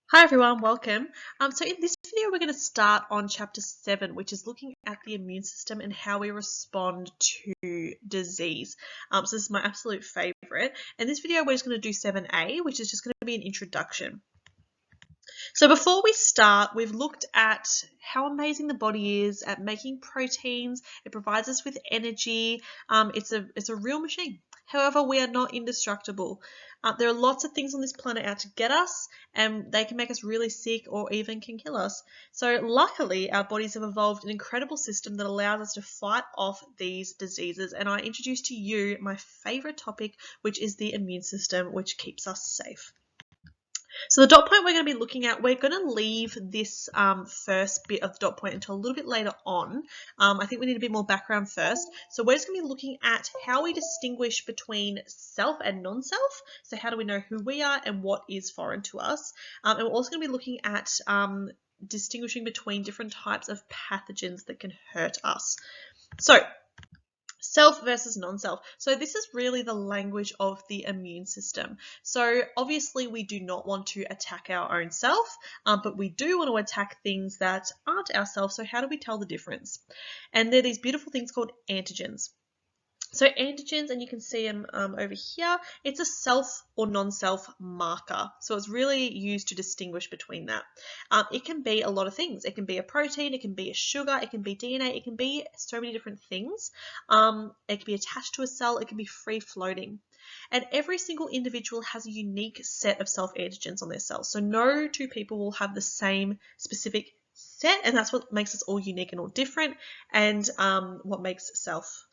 Hi everyone, welcome. So in this video we're going to start on chapter 7, which is looking at the immune system and how we respond to disease. So this is my absolute favourite. In this video we're just going to do 7a, which is just going to be an introduction. So before we start, we've looked at how amazing the body is at making proteins. It provides us with energy. It's a real machine. However, we are not indestructible. There are lots of things on this planet out to get us, and they can make us really sick or even can kill us. So luckily, our bodies have evolved an incredible system that allows us to fight off these diseases. And I introduce to you my favourite topic, which is the immune system, which keeps us safe. So the dot point we're going to be looking at, we're going to leave this first bit of the dot point until a little bit later on. I think we need a bit more background first. So we're just going to be looking at how we distinguish between self and non-self. So how do we know who we are and what is foreign to us? And we're also going to be looking at distinguishing between different types of pathogens that can hurt us. So self versus non-self. So this is really the language of the immune system. So obviously we do not want to attack our own self, but we do want to attack things that aren't ourselves. So how do we tell the difference? And there are these beautiful things called antigens. So antigens, and you can see them over here, it's a self or non-self marker. So it's really used to distinguish between that. It can be a lot of things. It can be a protein, it can be a sugar, it can be DNA, it can be so many different things. It can be attached to a cell, it can be free floating. And every single individual has a unique set of self-antigens on their cells. So no two people will have the same specific set, and that's what makes us all unique and all different, and what makes self.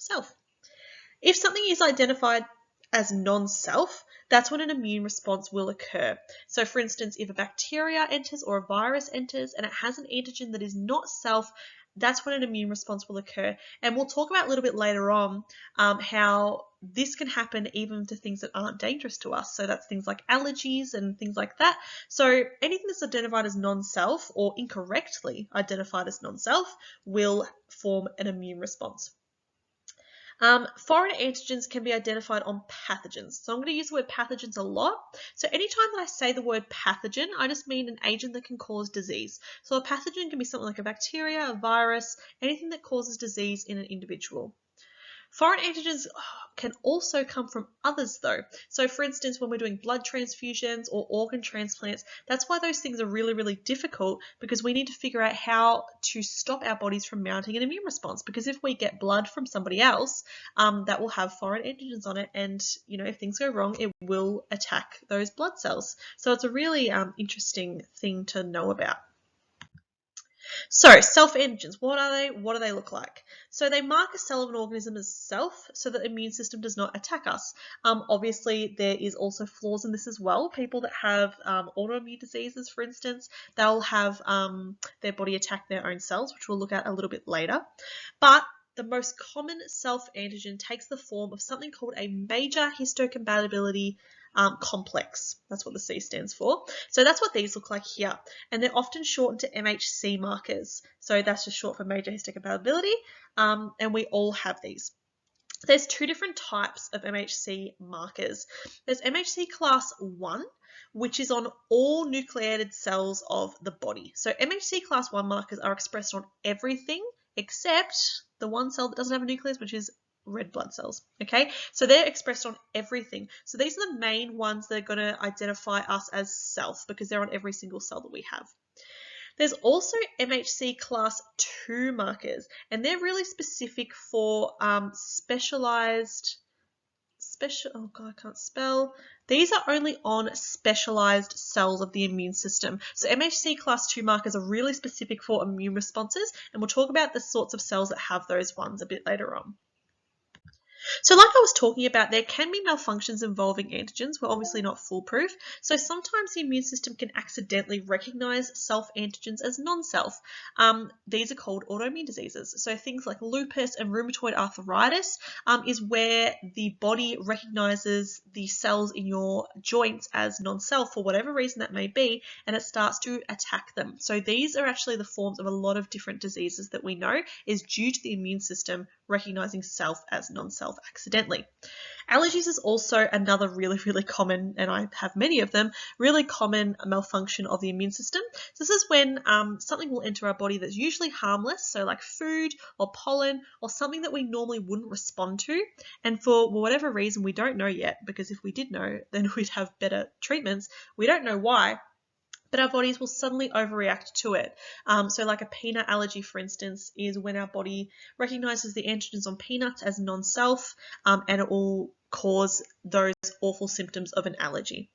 If something is identified as non-self, that's when an immune response will occur. So for instance, if a bacteria enters or a virus enters and it has an antigen that is not self, that's when an immune response will occur. And we'll talk about a little bit later on how this can happen even to things that aren't dangerous to us. So that's things like allergies and things like that. So anything that's identified as non-self or incorrectly identified as non-self will form an immune response. Foreign antigens can be identified on pathogens. So I'm going to use the word pathogens a lot. So anytime that I say the word pathogen, I just mean an agent that can cause disease. So a pathogen can be something like a bacteria, a virus, anything that causes disease in an individual. Foreign antigens can also come from others though. So for instance, when we're doing blood transfusions or organ transplants, that's why those things are really, really difficult, because we need to figure out how to stop our bodies from mounting an immune response. Because if we get blood from somebody else, that will have foreign antigens on it, and if things go wrong, it will attack those blood cells. So it's a really interesting thing to know about. So self-antigens, what are they? What do they look like? So they mark a cell of an organism as self so that the immune system does not attack us. Obviously, there is also flaws in this as well. People that have autoimmune diseases, for instance, they'll have their body attack their own cells, which we'll look at a little bit later. But the most common self-antigen takes the form of something called a major histocompatibility complex. That's what the C stands for. So that's what these look like here. And they're often shortened to MHC markers. So that's just short for major histocompatibility. And we all have these. There's two different types of MHC markers. There's MHC class 1, which is on all nucleated cells of the body. So MHC class 1 markers are expressed on everything except the one cell that doesn't have a nucleus, which is red blood cells. Okay, so they're expressed on everything. So these are the main ones that are going to identify us as self, because they're on every single cell that we have. There's also MHC class 2 markers, and they're really specific for These are only on specialized cells of the immune system. So MHC class 2 markers are really specific for immune responses, and we'll talk about the sorts of cells that have those ones a bit later on. So like I was talking about, there can be malfunctions involving antigens. We're obviously not foolproof. So sometimes the immune system can accidentally recognize self-antigens as non-self. These are called autoimmune diseases. So things like lupus and rheumatoid arthritis is where the body recognizes the cells in your joints as non-self for whatever reason that may be, and it starts to attack them. So these are actually the forms of a lot of different diseases that we know is due to the immune system recognizing self as non-self accidentally. Allergies is also another really, really common, and I have many of them, really common malfunction of the immune system. So this is when something will enter our body that's usually harmless, so like food or pollen or something that we normally wouldn't respond to. And for whatever reason, we don't know yet, because if we did know, then we'd have better treatments. We don't know why, but our bodies will suddenly overreact to it. So like a peanut allergy, for instance, is when our body recognizes the antigens on peanuts as non-self, and it will cause those awful symptoms of an allergy.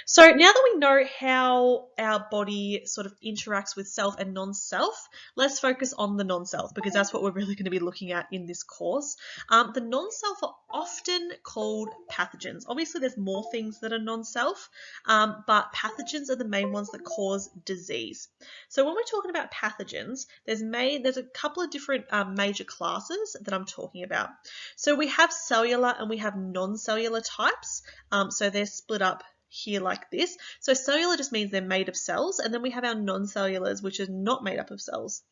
So now that we know how our body sort of interacts with self and non-self, let's focus on the non-self, because that's what we're really going to be looking at in this course. The non-self are often called pathogens. Obviously, there's more things that are non-self, but pathogens are the main ones that cause disease. So when we're talking about pathogens, there's a couple of different major classes that I'm talking about. So we have cellular and we have non-cellular types. So they're split up here like this. So cellular just means they're made of cells, and then we have our non-cellulars, which are not made up of cells.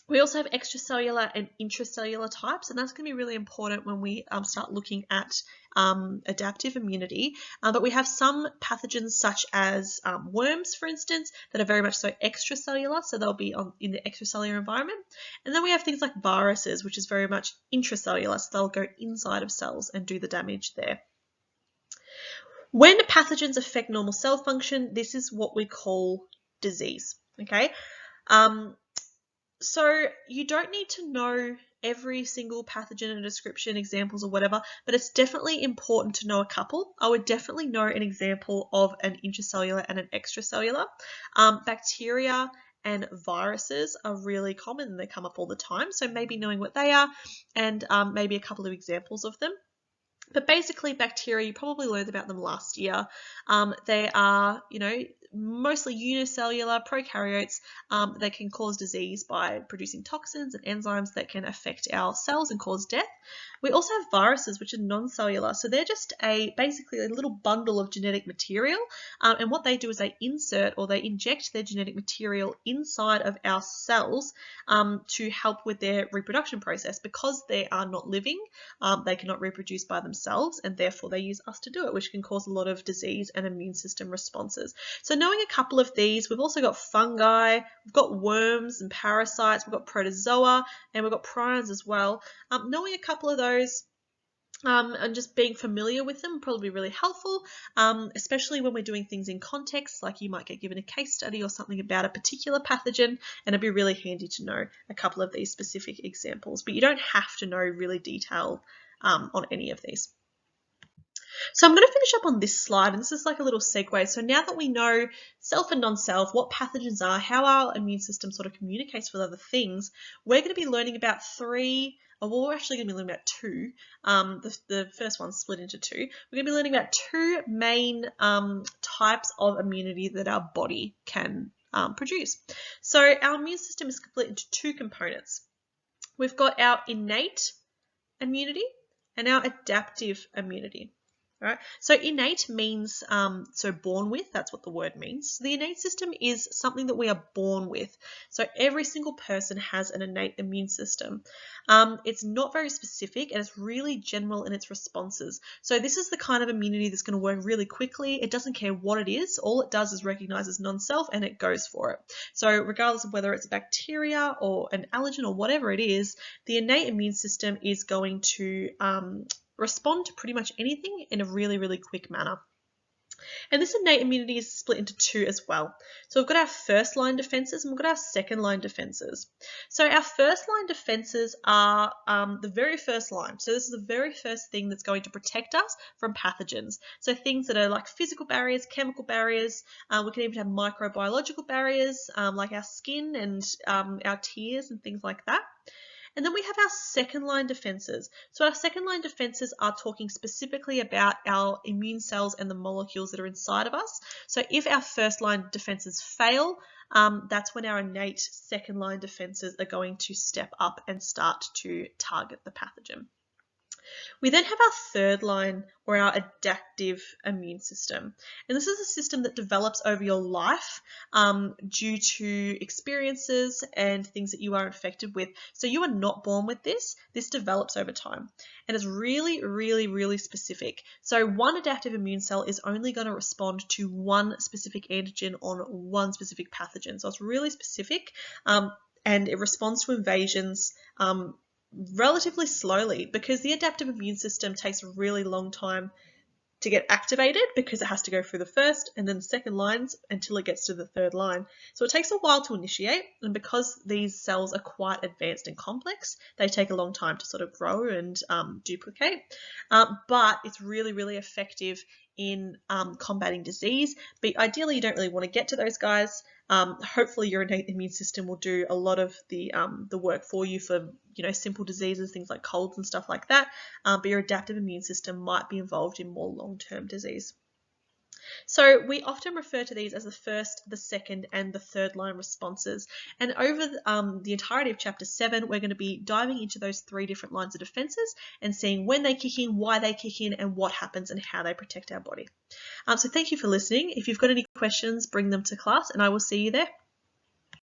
We also have extracellular and intracellular types, and that's going to be really important when we start looking at adaptive immunity. But we have some pathogens such as worms, for instance, that are very much so extracellular, so they'll be in the extracellular environment. And then we have things like viruses, which is very much intracellular, so they'll go inside of cells and do the damage there. When pathogens affect normal cell function, this is what we call disease, okay? So you don't need to know every single pathogen and description, examples or whatever, but it's definitely important to know a couple. I would definitely know an example of an intracellular and an extracellular. Bacteria and viruses are really common and they come up all the time, so maybe knowing what they are and maybe a couple of examples of them. But basically, bacteria, you probably learned about them last year. They are, mostly unicellular prokaryotes. They can cause disease by producing toxins and enzymes that can affect our cells and cause death. We also have viruses, which are non-cellular. So they're just basically a little bundle of genetic material. And what they do is they insert or they inject their genetic material inside of our cells to help with their reproduction process. Because they are not living, they cannot reproduce by themselves, and therefore they use us to do it, which can cause a lot of disease and immune system responses. So knowing a couple of these, we've also got fungi, we've got worms and parasites, we've got protozoa, and we've got prions as well. Knowing a couple of those and just being familiar with them will probably be really helpful, especially when we're doing things in context, like you might get given a case study or something about a particular pathogen, and it'd be really handy to know a couple of these specific examples, but you don't have to know really detailed on any of these. So I'm going to finish up on this slide, and this is like a little segue. So now that we know self and non-self, what pathogens are, how our immune system sort of communicates with other things, we're going to be learning about we're actually going to be learning about two. The first one's split into two. We're going to be learning about two main types of immunity that our body can produce. So our immune system is split into two components. We've got our innate immunity and our adaptive immunity. Right? So innate means so born with, that's what the word means. So the innate system is something that we are born with. So every single person has an innate immune system. It's not very specific and it's really general in its responses. So this is the kind of immunity that's going to work really quickly. It doesn't care what it is. All it does is recognize as non-self and it goes for it. So regardless of whether it's a bacteria or an allergen or whatever it is, the innate immune system is going to respond to pretty much anything in a really, really quick manner. And this innate immunity is split into two as well. So we've got our first line defenses and we've got our second line defenses. So our first line defenses are the very first line. So this is the very first thing that's going to protect us from pathogens. So things that are like physical barriers, chemical barriers, we can even have microbiological barriers like our skin and our tears and things like that. And then we have our second line defenses. So our second line defenses are talking specifically about our immune cells and the molecules that are inside of us. So if our first line defenses fail, that's when our innate second line defenses are going to step up and start to target the pathogen. We then have our third line, or our adaptive immune system. And this is a system that develops over your life due to experiences and things that you are infected with. So you are not born with this. This develops over time. And it's really, really, really specific. So one adaptive immune cell is only going to respond to one specific antigen on one specific pathogen. So it's really specific, and it responds to invasions relatively slowly, because the adaptive immune system takes a really long time to get activated, because it has to go through the first and then the second lines until it gets to the third line. So it takes a while to initiate, and because these cells are quite advanced and complex, they take a long time to sort of grow and duplicate. But it's really, really effective in combating disease. But ideally, you don't really want to get to those guys. Hopefully your innate immune system will do a lot of the work for you for simple diseases, things like colds and stuff like that. But your adaptive immune system might be involved in more long-term disease. So we often refer to these as the first, the second, and the third line responses. And over the entirety of chapter 7, we're going to be diving into those 3 different lines of defenses and seeing when they kick in, why they kick in, and what happens and how they protect our body. So thank you for listening. If you've got any questions, bring them to class, and I will see you there.